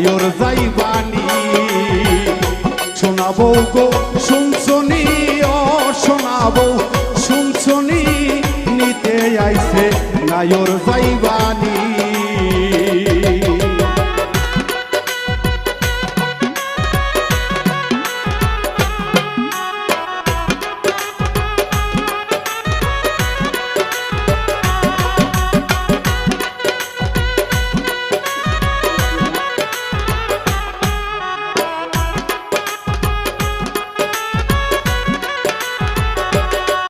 নায়র যাইবানি শোনাবো গো শুনছনি ও শোনাবো শুনছনি নিতে আইছে নায়র যাইবানি